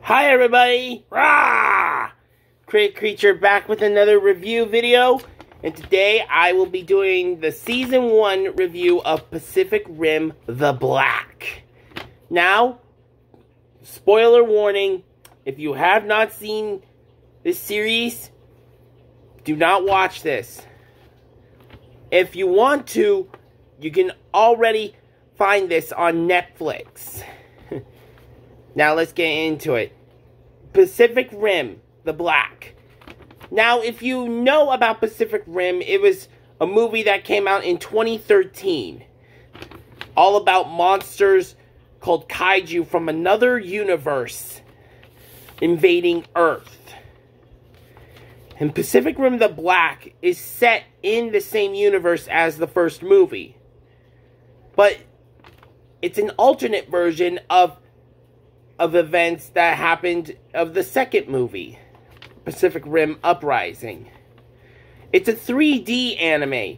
Hi everybody! Rah! Creature back with another review video. And today I will be doing the Season 1 review of Pacific Rim The Black. Now, spoiler warning, if you have not seen this series, do not watch this. If you want to, you can already find this on Netflix. Now let's get into it. Pacific Rim, The Black. Now, if you know about Pacific Rim, it was a movie that came out in 2013. All about monsters called kaiju from another universe invading Earth. And Pacific Rim The Black is set in the same universe as the first movie. But it's an alternate version of events that happened of the second movie, Pacific Rim Uprising. It's a 3D anime.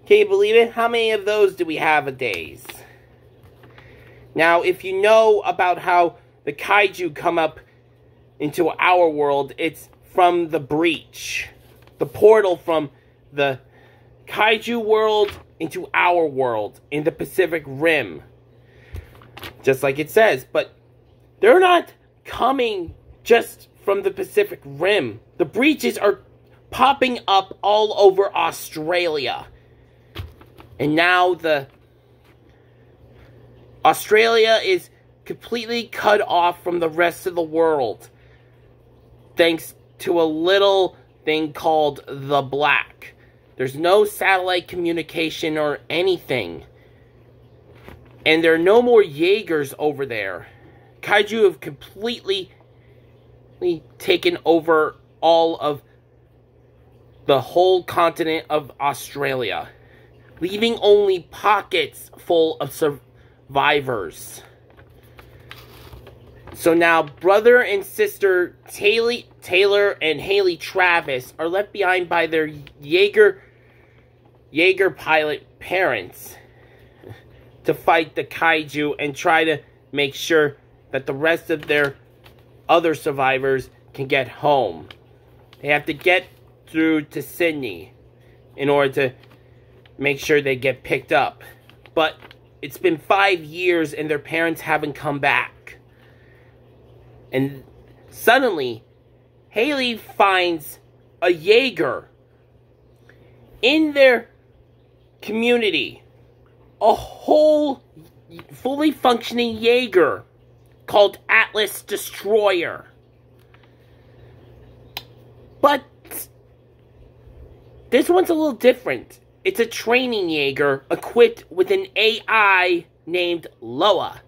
Can you believe it? How many of those do we have nowadays? Now, if you know about how the kaiju come up into our world, it's from the breach. The portal from the kaiju world into our world, in the Pacific Rim. Just like it says, but they're not coming just from the Pacific Rim. The breaches are popping up all over Australia. And now Australia is completely cut off from the rest of the world, thanks to a little thing called the Black. There's no satellite communication or anything. And there are no more Jaegers over there. Kaiju have completely taken over all of the whole continent of Australia, leaving only pockets full of survivors. So now, brother and sister Taylor and Haley Travis are left behind by their Jaeger pilot parents to fight the kaiju and try to make sure that the rest of their other survivors can get home. They have to get through to Sydney in order to make sure they get picked up. But it's been 5 years and their parents haven't come back. And suddenly, Haley finds a Jaeger in their community. A whole fully functioning Jaeger called Atlas Destroyer. But this one's a little different. It's a training Jaeger equipped with an AI named Loa.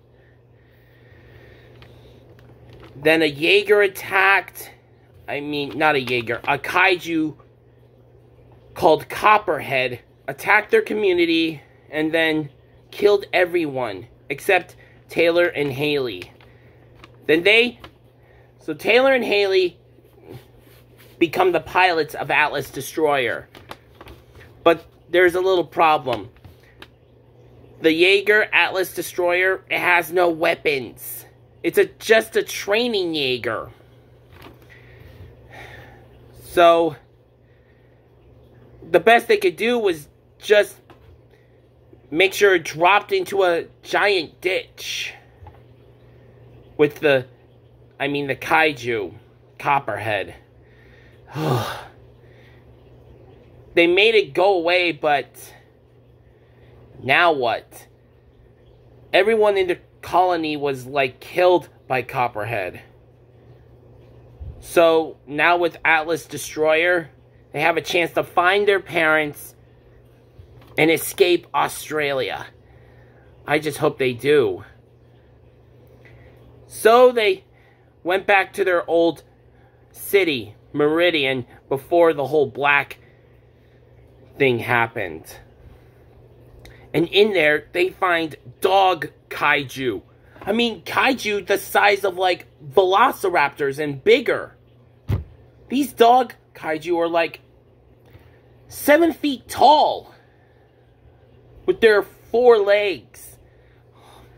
Then a Jaeger attacked, not a Jaeger, a kaiju called Copperhead attacked their community and then killed everyone except Taylor and Haley. So Taylor and Haley become the pilots of Atlas Destroyer. But there's a little problem. The Jaeger Atlas Destroyer, it has no weapons. It's just a training Jaeger. So the best they could do was just make sure it dropped into a giant ditch with the kaiju, Copperhead. They made it go away, but now what? Everyone in the colony was, killed by Copperhead. So, now with Atlas Destroyer, they have a chance to find their parents and escape Australia. I just hope they do. So they went back to their old city, Meridian, before the whole Black thing happened. And in there, they find dog kaiju. Kaiju the size of, velociraptors and bigger. These dog kaiju are, 7 feet tall with their 4 legs.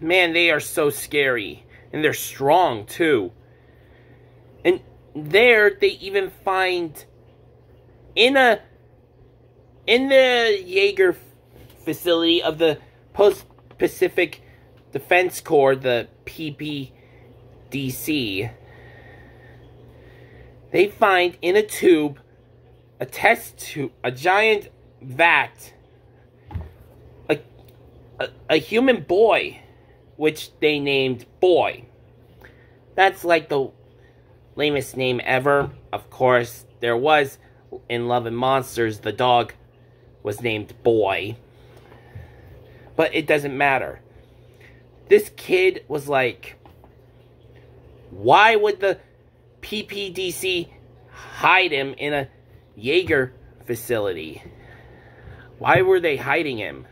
Man, they are so scary. And they're strong, too. And there, they even find in the Jaeger facility of the Post-Pacific Defense Corps, the PPDC, they find in a tube, a test tube, a giant vat, a human boy, which they named Boy. That's like the lamest name ever. Of course, there was, in Love and Monsters, the dog was named Boy. But it doesn't matter. This kid was like, why would the PPDC hide him in a Jaeger facility? Why were they hiding him?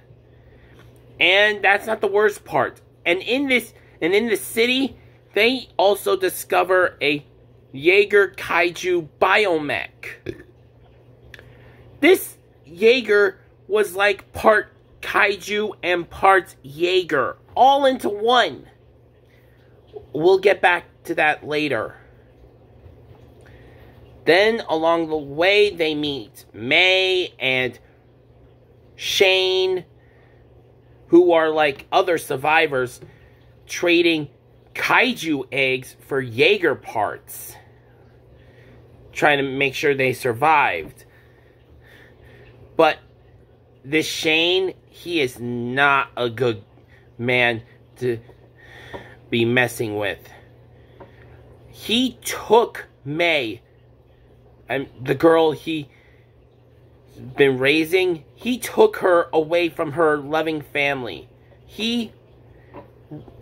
And that's not the worst part. And in the city, they also discover a Jaeger kaiju biomech. This Jaeger was like part kaiju and part Jaeger, all into one. We'll get back to that later. Then, along the way, they meet May and Shane, who are like other survivors, trading kaiju eggs for Jaeger parts, trying to make sure they survived. But this Shane, he is not a good man to be messing with. He took May, and the girl he's been raising, he took her away from her loving family. He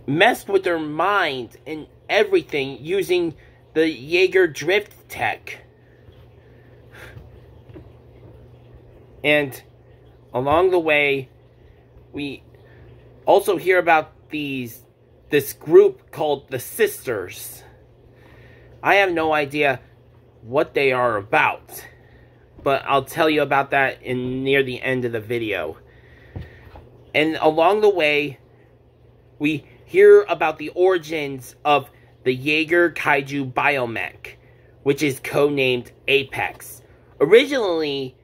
messed with her mind and everything using the Jaeger drift tech. And along the way, we also hear about this group called the Sisters. I have no idea what they are about, but I'll tell you about that near the end of the video. And along the way, we hear about the origins of the Jaeger kaiju biomech, which is codenamed Apex. Originally,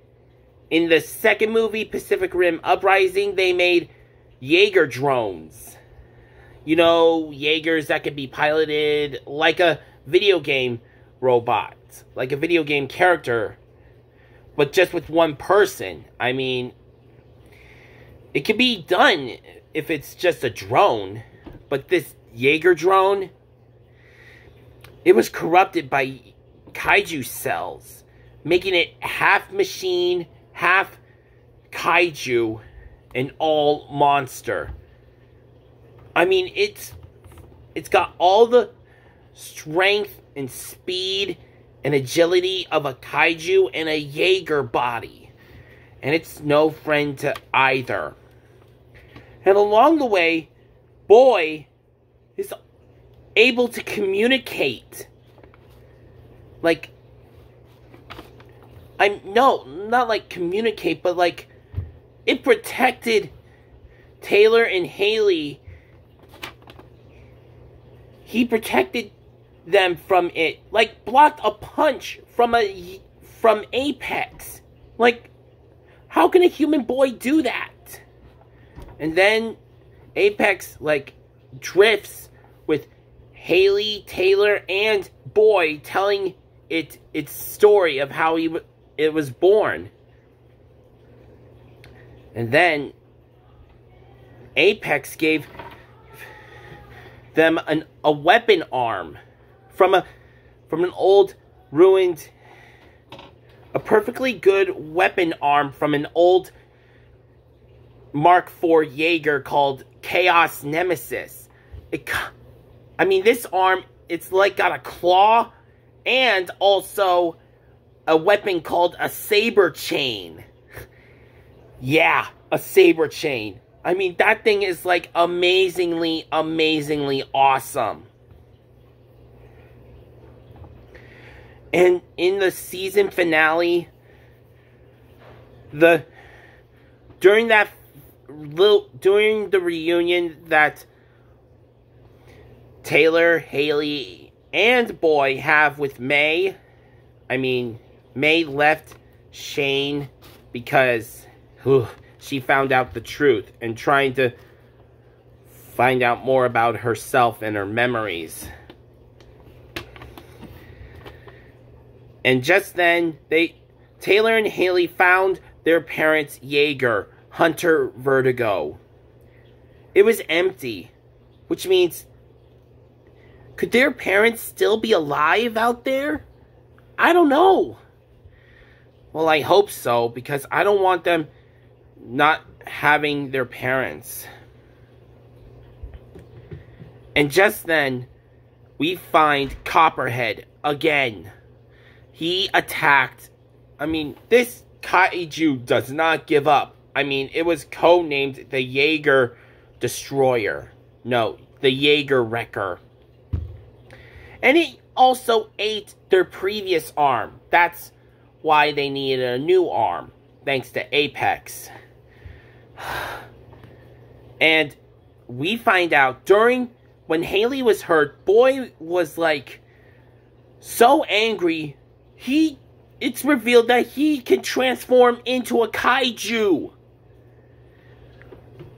in the second movie, Pacific Rim Uprising, they made Jaeger drones. You know, Jaegers that could be piloted like a video game robot, like a video game character, but just with one person. I mean, it can be done if it's just a drone, but this Jaeger drone, it was corrupted by kaiju cells, making it half machine, half kaiju, and all monster. I mean, it's got all the strength and speed and agility of a kaiju and a Jaeger body. And it's no friend to either. And along the way, Boy is able to communicate. Like, not like communicate, but like, it protected Taylor and Haley. He protected them from it, like blocked a punch from Apex. Like, how can a human boy do that? And then Apex like drifts with Haley, Taylor, and Boy telling its story of how it was born. And then Apex gave them a weapon arm from an old ruined, a perfectly good weapon arm from an old Mark IV Jaeger called Chaos Nemesis. I mean, this arm, it's like got a claw and also a weapon called a saber chain. Yeah, a saber chain. I mean, that thing is like amazingly, amazingly awesome. And in the season finale, during the reunion that Taylor, Haley, and Boy have with May. I mean, May left Shane because she found out the truth and trying to find out more about herself and her memories. And just then, Taylor and Haley found their parents' Jaeger, Hunter Vertigo. It was empty, which means, could their parents still be alive out there? I don't know. Well, I hope so, because I don't want them not having their parents. And just then, we find Copperhead again. He attacked. I mean, this kaiju does not give up. I mean, it was codenamed the Jaeger Destroyer. No, the Jaeger Wrecker. And he also ate their previous arm. That's why they needed a new arm, thanks to Apex. And we find out when Haley was hurt, Boy was like so angry, it's revealed that he can transform into a kaiju.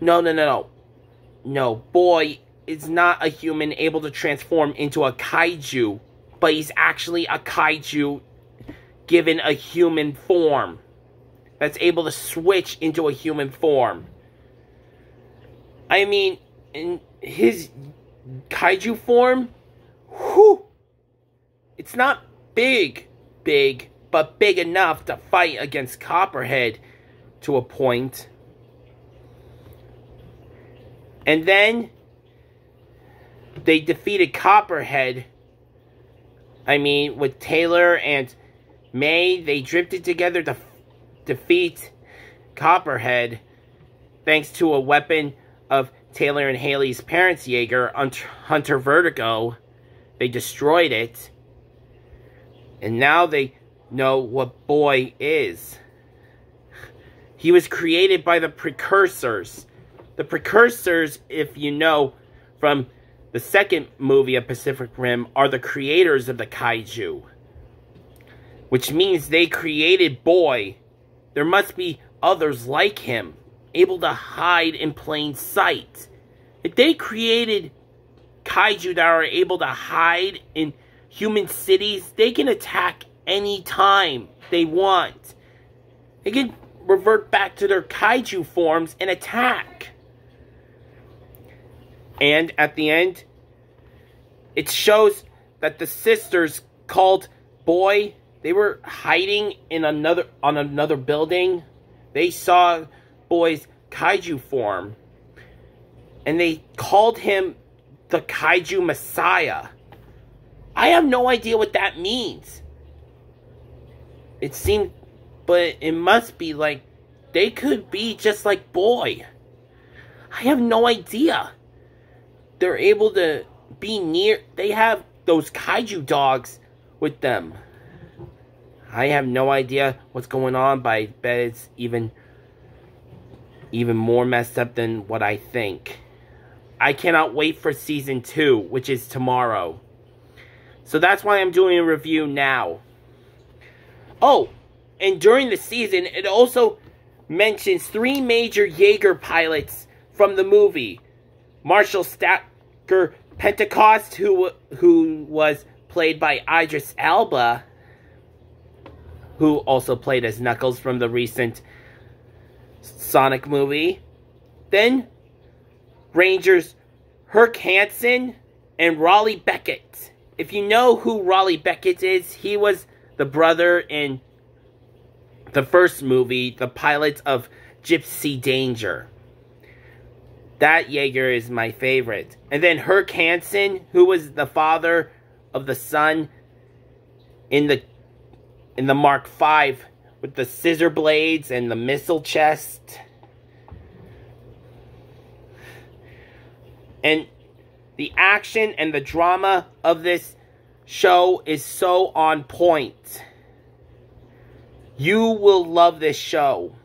No, Boy is not a human able to transform into a kaiju, but he's actually a kaiju given a human form. That's able to switch into a human form. I mean, in his kaiju form, it's not big, but big enough to fight against Copperhead to a point. And then they defeated Copperhead. I mean, with Taylor and May, they drifted together to defeat Copperhead thanks to a weapon of Taylor and Haley's parents' Jaeger, Hunter Vertigo. They destroyed it. And now they know what Boy is. He was created by the Precursors. The Precursors, if you know from the second movie of Pacific Rim, are the creators of the kaiju. Which means they created Boy. There must be others like him, able to hide in plain sight. If they created kaiju that are able to hide in human cities, they can attack any time they want. They can revert back to their kaiju forms and attack. And at the end, it shows that the sisters called Boy, they were hiding in on another building. They saw Boy's kaiju form, and they called him the Kaiju Messiah. I have no idea what that means. It seemed, but it must be like they could be just like Boy. I have no idea. They're able to be near. They have those kaiju dogs with them. I have no idea what's going on, but I bet it's even more messed up than what I think. I cannot wait for Season 2, which is tomorrow. So that's why I'm doing a review now. Oh, and during the season, it also mentions 3 major Jaeger pilots from the movie. Marshall Stacker Pentecost, who was played by Idris Elba, who also played as Knuckles from the recent Sonic movie. Then, Rangers Herc Hansen and Raleigh Beckett. If you know who Raleigh Beckett is, he was the brother in the first movie, the pilot of Gypsy Danger. That Jaeger is my favorite. And then Herc Hansen, who was the father of the son in the Mark V with the scissor blades and the missile chest. And the action and the drama of this show is so on point. You will love this show.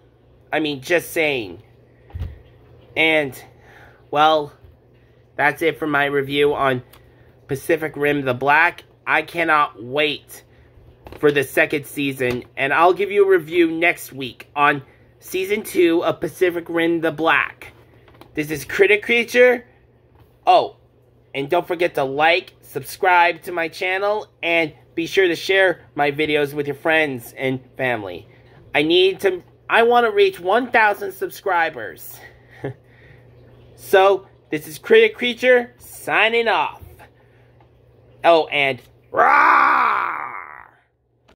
I mean, just saying. And, well, that's it for my review on Pacific Rim the Black. I cannot wait for the second season, and I'll give you a review next week on Season 2 of Pacific Rim the Black. This is Critic Creature. Oh, and don't forget to like, subscribe to my channel, and be sure to share my videos with your friends and family. I want to reach 1,000 subscribers. So, this is Critic Creature, signing off. Oh, and rah!